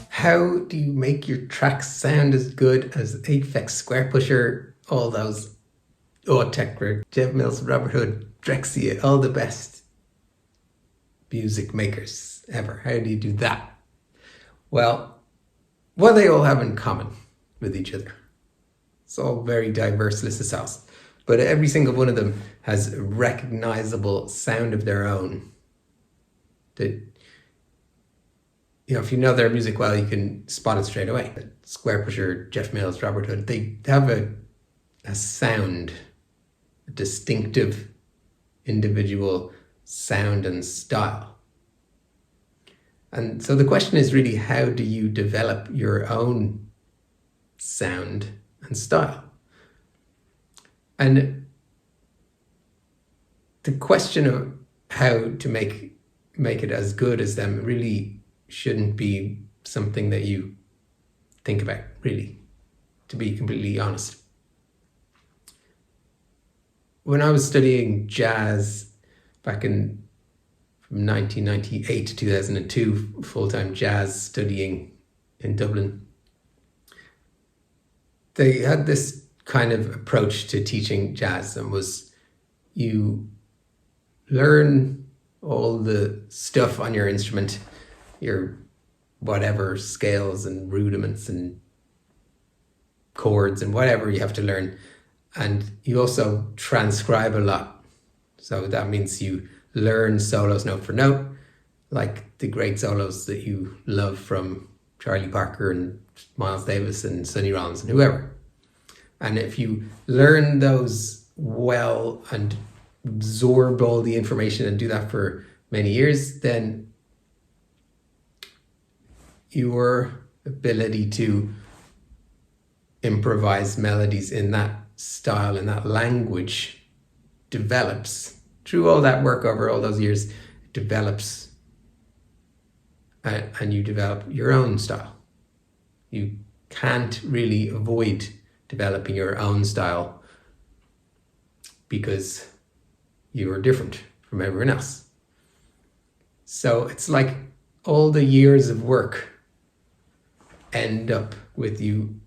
How do you make your tracks sound as good as Aphex, Squarepusher, all those Tech, Jeff Mills, Robert Hood, Drexciya, all the best music makers ever? How do you do that? Well, what do they all have in common with each other? It's all very diverse list of styles, but every single one of them has a recognizable sound of their own that, if you know their music well, you can spot it straight away. Squarepusher, Jeff Mills, Robert Hood, they have a sound, a distinctive individual sound and style. And so the question is really, how do you develop your own sound and style? And the question of how to make it as good as them really shouldn't be something that you think about, really, to be completely honest. When I was studying jazz back from 1998 to 2002, full-time jazz studying in Dublin, they had this kind of approach to teaching jazz, and was you learn all the stuff on your instrument, your whatever scales and rudiments and chords and whatever you have to learn, and you also transcribe a lot. So that means you learn solos note for note, like the great solos that you love from Charlie Parker and Miles Davis and Sonny Rollins and whoever. And if you learn those well and absorb all the information and do that for many years, then your ability to improvise melodies in that style, in that language, develops. Through all that work over all those years, it develops, and you develop your own style. You can't really avoid developing your own style because you're different from everyone else. So it's like all the years of work end up with you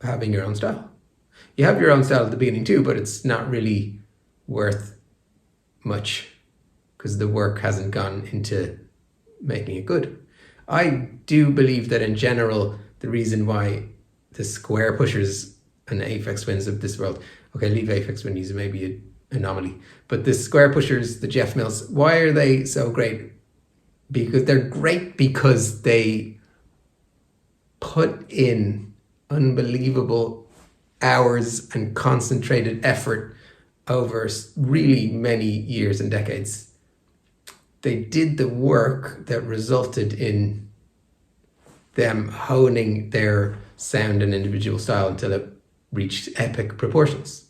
having your own style. You have your own style at the beginning too, but it's not really worth much because the work hasn't gone into making it good. I do believe that in general, the reason why the Squarepushers and Aphex Twins of this world, okay, leave Aphex Twin, he's maybe an anomaly, but the Squarepushers, the Jeff Mills, why are they so great? Because they're great because they put in unbelievable hours and concentrated effort over really many years and decades. They did the work that resulted in them honing their sound and individual style until it reached epic proportions.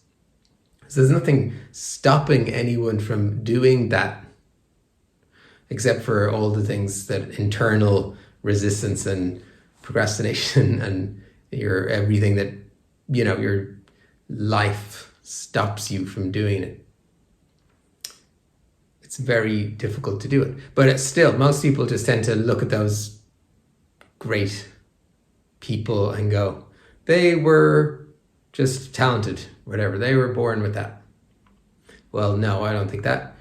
So there's nothing stopping anyone from doing that, except for all the things that internal resistance and procrastination and everything that, your life stops you from doing it. It's very difficult to do it. But it's still, most people just tend to look at those great people and go, they were just talented, whatever. They were born with that. Well, no, I don't think that.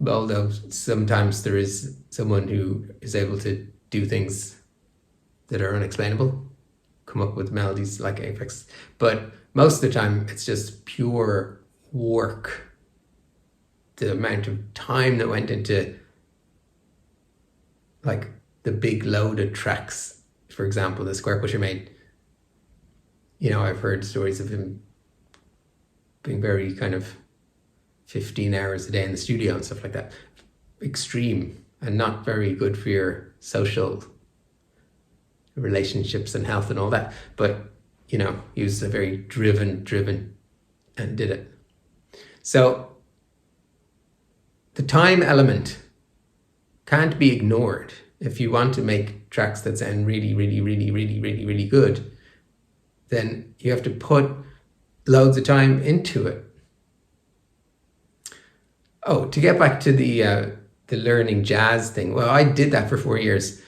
Although sometimes there is someone who is able to do things that are unexplainable, come up with melodies like Aphex. But most of the time, it's just pure work. The amount of time that went into, like, the big loaded tracks, for example, the Squarepusher made. I've heard stories of him being very kind of 15 hours a day in the studio and stuff like that. Extreme and not very good for your social relationships and health and all that. But, he was a very driven and did it. So the time element can't be ignored if you want to make tracks that sound really, really, really, really, really, really good. Then you have to put loads of time into it. Oh, to get back to the learning jazz thing. Well, I did that for 4 years.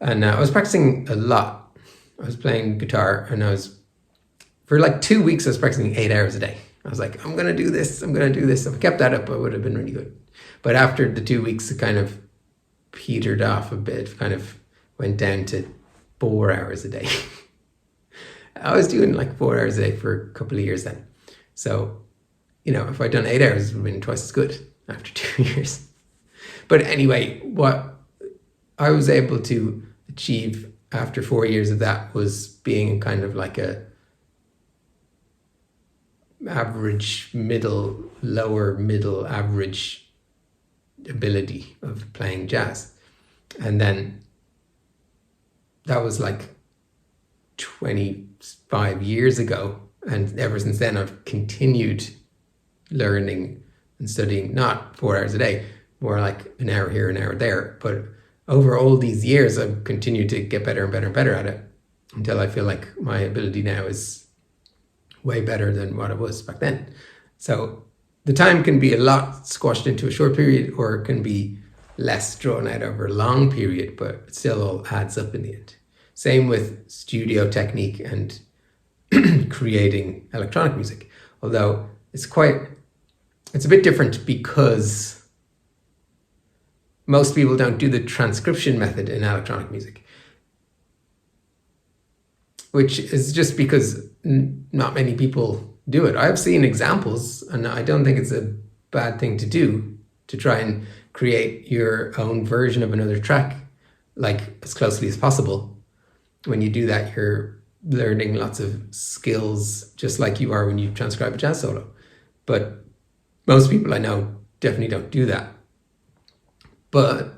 And I was practicing a lot. I was playing guitar, and for like 2 weeks, I was practicing 8 hours a day. I was like, I'm going to do this. I'm going to do this. If I kept that up, I would have been really good. But after the 2 weeks, it kind of petered off a bit, kind of went down to 4 hours a day. I was doing like 4 hours a day for a couple of years then. So, if I'd done 8 hours, it would have been twice as good after 2 years. But anyway, what I was able to achieve after 4 years of that was being kind of like a average middle, lower middle average ability of playing jazz. And then that was like 25 years ago. And ever since then, I've continued learning and studying, not 4 hours a day, more like an hour here, an hour there. But over all these years, I've continued to get better and better and better at it until I feel like my ability now is way better than what it was back then. So the time can be a lot squashed into a short period, or it can be less drawn out over a long period, but it still all adds up in the end. Same with studio technique and creating electronic music, although it's a bit different because most people don't do the transcription method in electronic music, which is just because not many people do it. I've seen examples, and I don't think it's a bad thing to do, to try and create your own version of another track, like as closely as possible. When you do that, you're learning lots of skills, just like you are when you transcribe a jazz solo. But most people I know definitely don't do that. But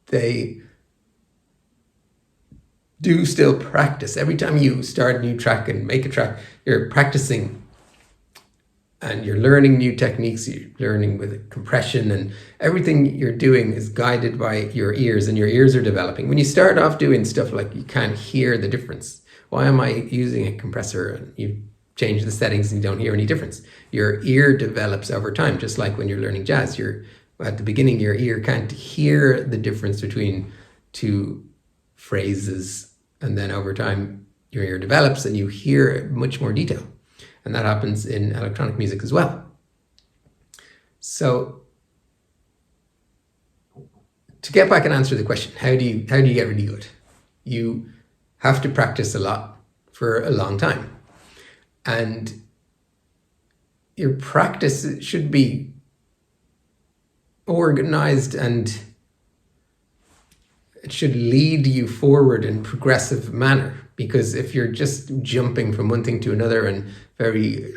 they do still practice. Every time you start a new track and make a track, you're practicing and you're learning new techniques. You're learning with compression, and everything you're doing is guided by your ears, and your ears are developing. When you start off doing stuff like you can't hear the difference. Why am I using a compressor? And you change the settings and you don't hear any difference. Your ear develops over time, just like when you're learning jazz. At the beginning, your ear can't hear the difference between two phrases, and then over time your ear develops and you hear much more detail. And that happens in electronic music as well. So to get back and answer the question, how do you get really good? You have to practice a lot for a long time. And your practice should be organized, and it should lead you forward in progressive manner. Because if you're just jumping from one thing to another and very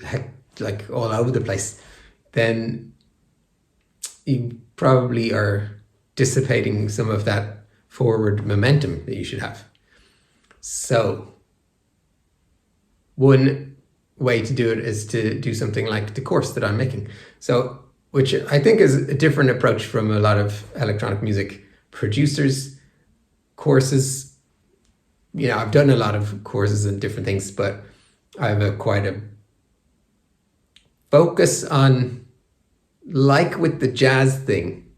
like all over the place, then you probably are dissipating some of that forward momentum that you should have. So one way to do it is to do something like the course that I'm making. So, which I think is a different approach from a lot of electronic music producers' courses. I've done a lot of courses and different things, but I have quite a focus on, like with the jazz thing,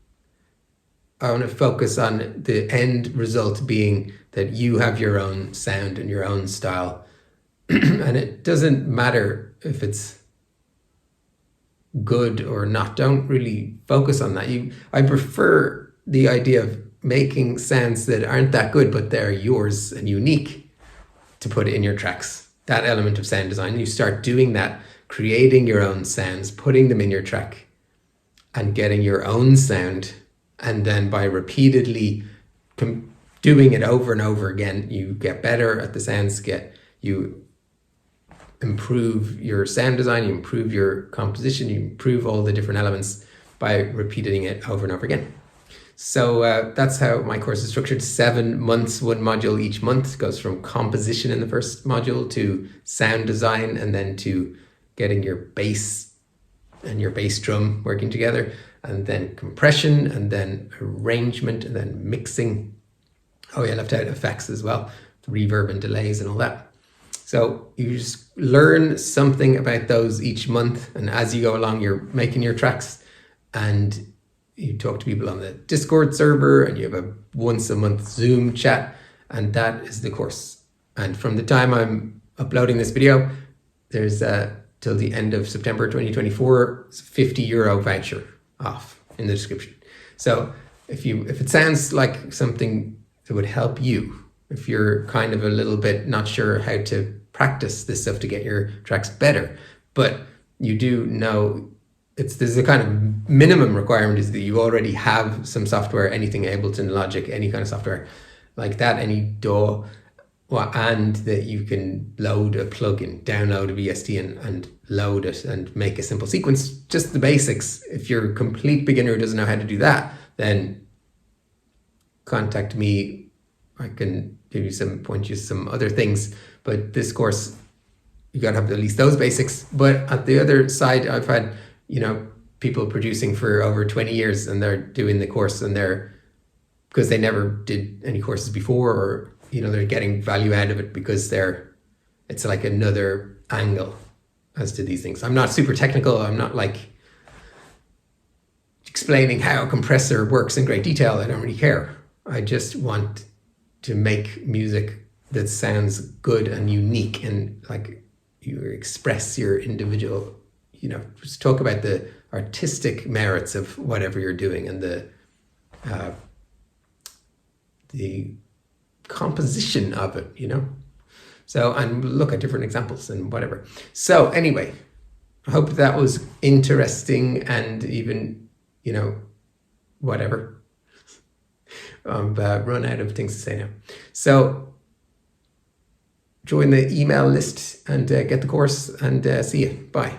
I want to focus on the end result being that you have your own sound and your own style. And it doesn't matter if it's good or not. Don't really focus on that. I prefer the idea of making sounds that aren't that good, but they're yours and unique to put in your tracks. That element of sound design, you start doing that, creating your own sounds, putting them in your track and getting your own sound. And then by repeatedly doing it over and over again, you get better at the sounds, you improve your sound design, you improve your composition, you improve all the different elements by repeating it over and over again. So that's how my course is structured. 7 months, one module each month. Goes from composition in the first module to sound design, and then to getting your bass and your bass drum working together, and then compression, and then arrangement, and then mixing. Oh yeah, I left out effects as well, reverb and delays and all that. So you just learn something about those each month, and as you go along, you're making your tracks, and you talk to people on the Discord server, and you have a once a month Zoom chat, and that is the course. And from the time I'm uploading this video, there's till the end of September 2024, it's a €50 voucher off in the description. So if it sounds like something that would help you, if you're kind of a little bit not sure how to practice this stuff to get your tracks better, but you do know there's a kind of minimum requirement is that you already have some software, anything Ableton, Logic, any kind of software like that, any DAW, and that you can load a plugin, download a VST and load it and make a simple sequence, just the basics. If you're a complete beginner who doesn't know how to do that, then contact me. I can point you some other things, but this course, you gotta have at least those basics. But at the other side, I've had, people producing for over 20 years, and they're doing the course, and because they never did any courses before, or, they're getting value out of it because it's like another angle as to these things. I'm not super technical. I'm not like explaining how a compressor works in great detail. I don't really care. I just want to make music that sounds good and unique, and like you express your individual, just talk about the artistic merits of whatever you're doing, and the composition of it, So, and look at different examples and whatever. So anyway, I hope that was interesting, and even, whatever. I've run out of things to say now. So join the email list and get the course, and see you. Bye.